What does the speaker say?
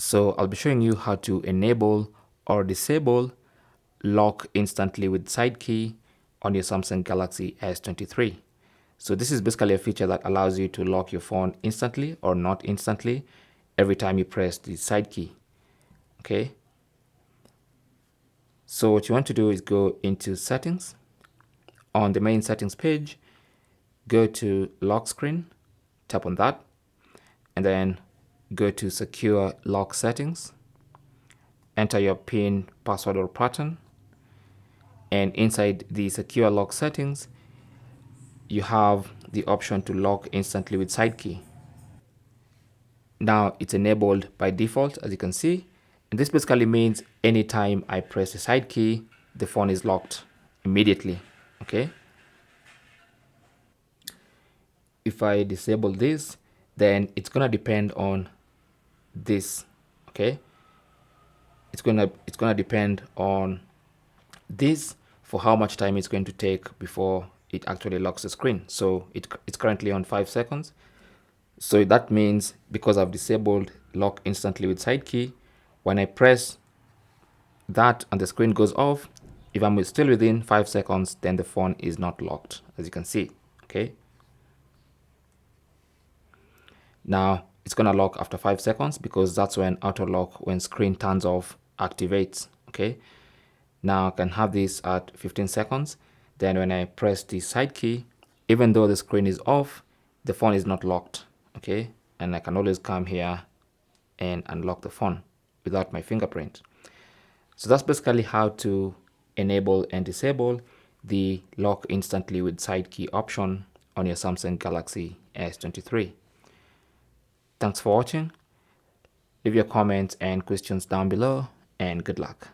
So I'll be showing you how to enable or disable lock instantly with side key on your Samsung Galaxy S23. So this is basically a feature that allows you to lock your phone instantly or not instantly every time you press the side key. Okay. So what you want to do is go into settings. On the main settings page, go to lock screen, tap on that, and then go to secure lock settings. Enter your PIN, password, or pattern. And inside the secure lock settings, you have the option to lock instantly with side key. Now it's enabled by default, as you can see. And this basically means anytime I press the side key, the phone is locked immediately. Okay. If I disable this, then it's gonna depend on this. Okay. It's gonna depend on this for how much time it's going to take before it actually locks the screen. So it's currently on 5 seconds. So that means because I've disabled lock instantly with side key, when I press that and the screen goes off, if I'm still within 5 seconds, then the phone is not locked, as you can see. Okay. Now it's gonna lock after 5 seconds because that's when auto lock, when screen turns off, activates. Okay. Now I can have this at 15 seconds. Then when I press the side key, even though the screen is off, the phone is not locked. Okay. And I can always come here and unlock the phone without my fingerprint. So that's basically how to enable and disable the lock instantly with side key option on your Samsung Galaxy S23. Thanks for watching. Leave your comments and questions down below, and good luck.